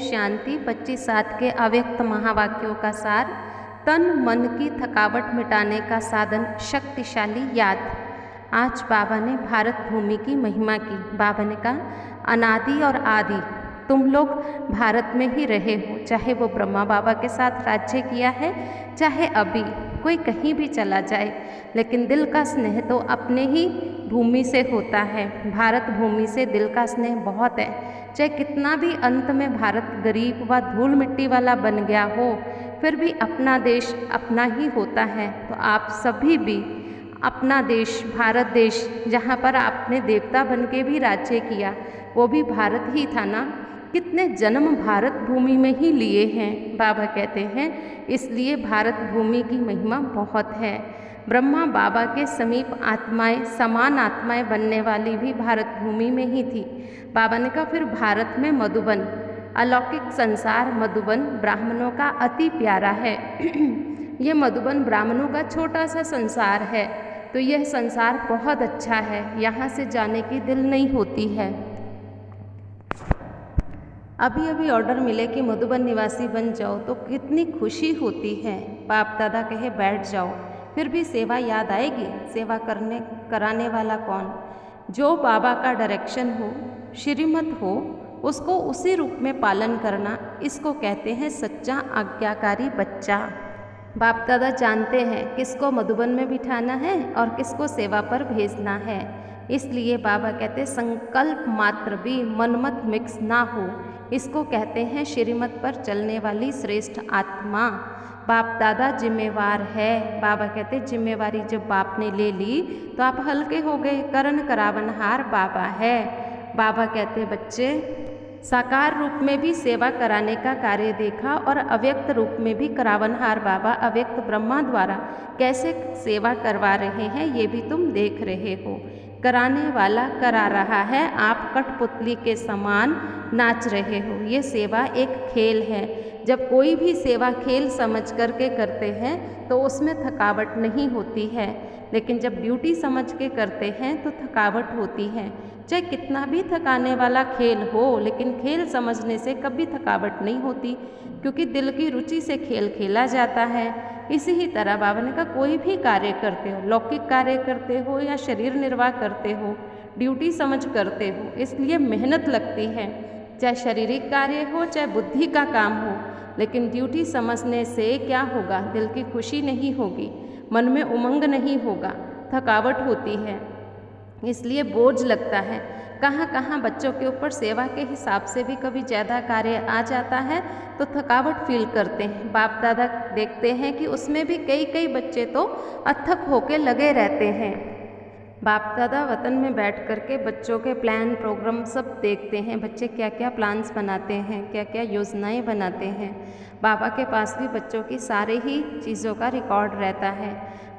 शांति, 25/7 के अव्यक्त महावाक्यों का सार, तन मन की थकावट मिटाने का साधन, शक्तिशाली याद। आज बाबा ने भारत भूमि की महिमा की। बाबा ने कहा, अनादि और आदि तुम लोग भारत में ही रहे हो, चाहे वो ब्रह्मा बाबा के साथ राज्य किया है, चाहे अभी कोई कहीं भी चला जाए, लेकिन दिल का स्नेह तो अपने ही भूमि से होता है। भारत भूमि से दिल का स्नेह बहुत है। चाहे कितना भी अंत में भारत गरीब व धूल मिट्टी वाला बन गया हो, फिर भी अपना देश अपना ही होता है। तो आप सभी भी अपना देश, भारत देश, जहाँ पर आपने देवता बन के भी राज्य किया, वो भी भारत ही था ना। कितने जन्म भारत भूमि में ही लिए हैं, बाबा कहते हैं, इसलिए भारत भूमि की महिमा बहुत है। ब्रह्मा बाबा के समीप आत्माएं, समान आत्माएं बनने वाली भी भारत भूमि में ही थी। बाबा ने कहा, फिर भारत में मधुबन, अलौकिक संसार मधुबन ब्राह्मणों का अति प्यारा है। ये मधुबन ब्राह्मणों का छोटा सा संसार है, तो यह संसार बहुत अच्छा है, यहाँ से जाने की दिल नहीं होती है। अभी अभी ऑर्डर मिले कि मधुबन निवासी बन जाओ तो कितनी खुशी होती है। बाप दादा कहे बैठ जाओ, फिर भी सेवा याद आएगी। सेवा कराने वाला कौन? जो बाबा का डायरेक्शन हो, श्रीमत हो, उसको उसी रूप में पालन करना, इसको कहते हैं सच्चा आज्ञाकारी बच्चा। बाप दादा जानते हैं किसको मधुबन में बिठाना है और किसको सेवा पर भेजना है। इसलिए बाबा कहते संकल्प मात्र भी मनमत मिक्स ना हो, इसको कहते हैं श्रीमत पर चलने वाली श्रेष्ठ आत्मा। बाप दादा जिम्मेवार है। बाबा कहते जिम्मेवारी जब बाप ने ले ली तो आप हल्के हो गए। करण करावनहार बाबा है। बाबा कहते बच्चे, साकार रूप में भी सेवा कराने का कार्य देखा और अव्यक्त रूप में भी करावनहार बाबा अव्यक्त ब्रह्मा द्वारा कैसे सेवा करवा रहे हैं, ये भी तुम देख रहे हो। कराने वाला करा रहा है, आप कठपुतली के समान नाच रहे हो। ये सेवा एक खेल है। जब कोई भी सेवा खेल समझ करके करते हैं तो उसमें थकावट नहीं होती है, लेकिन जब ड्यूटी समझ के करते हैं तो थकावट होती है। चाहे कितना भी थकाने वाला खेल हो, लेकिन खेल समझने से कभी थकावट नहीं होती, क्योंकि दिल की रुचि से खेल खेला जाता है। इसी ही तरह बाबा ने कहा, कोई भी कार्य करते हो, लौकिक कार्य करते हो या शरीर निर्वाह करते हो, ड्यूटी समझ करते हो, इसलिए मेहनत लगती है। चाहे शारीरिक कार्य हो, चाहे बुद्धि का काम हो, लेकिन ड्यूटी समझने से क्या होगा? दिल की खुशी नहीं होगी, मन में उमंग नहीं होगा, थकावट होती है, इसलिए बोझ लगता है। कहाँ कहाँ बच्चों के ऊपर सेवा के हिसाब से भी कभी ज़्यादा कार्य आ जाता है तो थकावट फील करते हैं। बाप दादा देखते हैं कि उसमें भी कई कई बच्चे तो अथक होके लगे रहते हैं। बाप दादा वतन में बैठ कर के बच्चों के प्लान प्रोग्राम सब देखते हैं, बच्चे क्या क्या प्लान्स बनाते हैं, क्या क्या योजनाएं बनाते हैं। बाबा के पास भी बच्चों की सारे ही चीज़ों का रिकॉर्ड रहता है।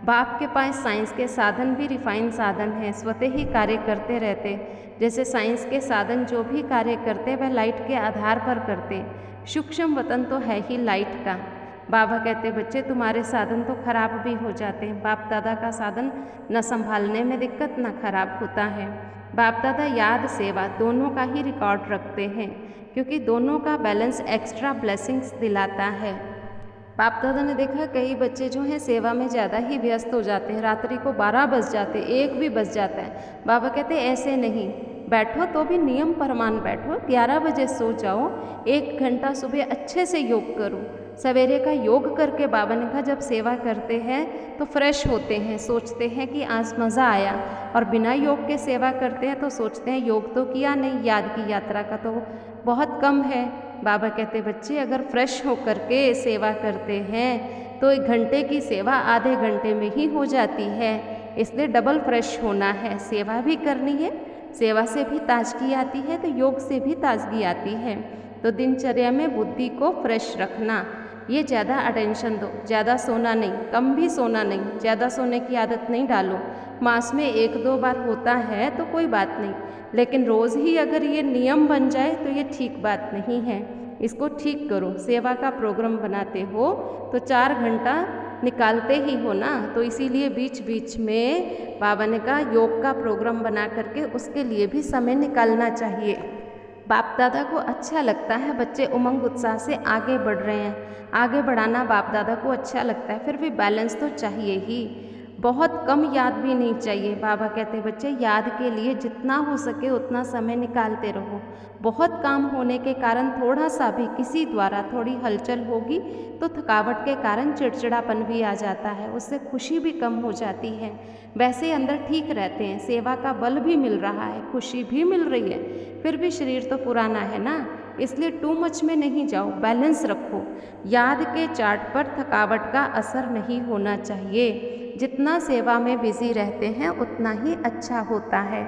बाप के पास साइंस के साधन भी रिफाइन साधन हैं, स्वतः ही कार्य करते रहते। जैसे साइंस के साधन जो भी कार्य करते वह लाइट के आधार पर करते। सूक्ष्म वतन तो है ही लाइट का। बाबा कहते बच्चे तुम्हारे साधन तो खराब भी हो जाते हैं। बाप दादा का साधन न संभालने में दिक्कत न खराब होता है। बाप दादा याद सेवा दोनों का ही रिकॉर्ड रखते हैं, क्योंकि दोनों का बैलेंस एक्स्ट्रा ब्लेसिंग्स दिलाता है। बाप दादा ने देखा कई बच्चे जो हैं सेवा में ज़्यादा ही व्यस्त हो जाते हैं, रात्रि को 12 बज जाते, 1 भी बज जाता है। बाबा कहते ऐसे नहीं, बैठो तो भी नियम परमान बैठो, 11 बजे सो जाओ, 1 घंटा सुबह अच्छे से योग करो। सवेरे का योग करके बाबा ने कहा जब सेवा करते हैं तो फ्रेश होते हैं, सोचते हैं कि आज मज़ा आया, और बिना योग के सेवा करते हैं तो सोचते हैं योग तो किया नहीं, याद की यात्रा का तो बहुत कम है। बाबा कहते बच्चे अगर फ्रेश हो करके सेवा करते हैं तो 1 घंटे की सेवा आधे घंटे में ही हो जाती है, इसलिए डबल फ्रेश होना है। सेवा भी करनी है, सेवा से भी ताजगी आती है तो योग से भी ताजगी आती है। तो दिनचर्या में बुद्धि को फ्रेश रखना, ये ज़्यादा अटेंशन दो, ज़्यादा सोना नहीं, कम भी सोना नहीं, ज़्यादा सोने की आदत नहीं डालो। मास में 1-2 बार होता है तो कोई बात नहीं, लेकिन रोज़ ही अगर ये नियम बन जाए तो ये ठीक बात नहीं है, इसको ठीक करो। सेवा का प्रोग्राम बनाते हो तो 4 घंटा निकालते ही हो ना, तो इसीलिए बीच बीच में बाबा ने कहा योग का प्रोग्राम बना करके उसके लिए भी समय निकालना चाहिए। बाप दादा को अच्छा लगता है, बच्चे उमंग उत्साह से आगे बढ़ रहे हैं। आगे बढ़ाना बाप दादा को अच्छा लगता है, फिर भी बैलेंस तो चाहिए ही। बहुत कम याद भी नहीं चाहिए। बाबा कहते बच्चे याद के लिए जितना हो सके उतना समय निकालते रहो। बहुत काम होने के कारण थोड़ा सा भी किसी द्वारा थोड़ी हलचल होगी तो थकावट के कारण चिड़चिड़ापन भी आ जाता है, उससे खुशी भी कम हो जाती है। वैसे अंदर ठीक रहते हैं, सेवा का बल भी मिल रहा है, खुशी भी मिल रही है, फिर भी शरीर तो पुराना है ना, इसलिए टू मच में नहीं जाओ, बैलेंस रखो। याद के चार्ट पर थकावट का असर नहीं होना चाहिए। जितना सेवा में बिजी रहते हैं उतना ही अच्छा होता है।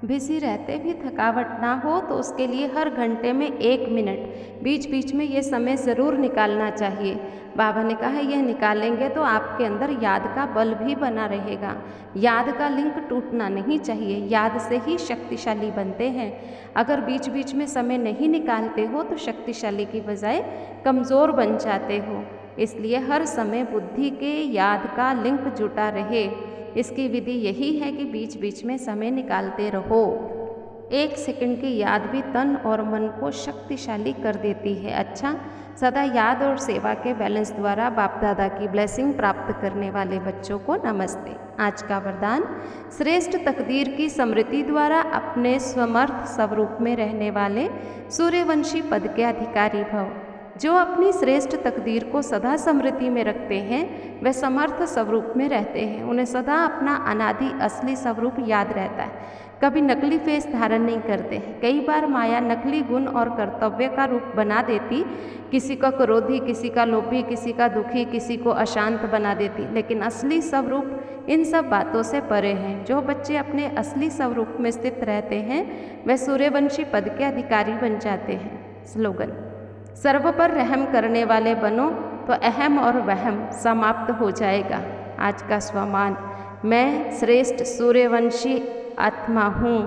बिजी रहते भी थकावट ना हो तो उसके लिए हर घंटे में 1 मिनट बीच बीच में ये समय ज़रूर निकालना चाहिए। बाबा ने कहा यह निकालेंगे तो आपके अंदर याद का बल भी बना रहेगा। याद का लिंक टूटना नहीं चाहिए, याद से ही शक्तिशाली बनते हैं। अगर बीच बीच में समय नहीं निकालते हो तो शक्तिशाली की बजाय कमज़ोर बन जाते हो। इसलिए हर समय बुद्धि के याद का लिंक जुटा रहे। इसकी विधि यही है कि बीच बीच में समय निकालते रहो। 1 सेकंड की याद भी तन और मन को शक्तिशाली कर देती है। अच्छा, सदा याद और सेवा के बैलेंस द्वारा बाप दादा की ब्लेसिंग प्राप्त करने वाले बच्चों को नमस्ते। आज का वरदान, श्रेष्ठ तकदीर की स्मृति द्वारा अपने स्वमर्थ स्वरूप में रहने वाले सूर्यवंशी पद के अधिकारी भव। जो अपनी श्रेष्ठ तकदीर को सदा स्मृति में रखते हैं वे समर्थ स्वरूप में रहते हैं। उन्हें सदा अपना अनादि असली स्वरूप याद रहता है, कभी नकली फेस धारण नहीं करते हैं। कई बार माया नकली गुण और कर्तव्य का रूप बना देती, किसी का क्रोधी, किसी का लोभी, किसी का दुखी, किसी को अशांत बना देती, लेकिन असली स्वरूप इन सब बातों से परे हैं। जो बच्चे अपने असली स्वरूप में स्थित रहते हैं वे सूर्यवंशी पद के अधिकारी बन जाते हैं। स्लोगन, सर्व पर रहम करने वाले बनो तो अहम और वहम समाप्त हो जाएगा। आज का स्वमान, मैं श्रेष्ठ सूर्यवंशी आत्मा हूँ।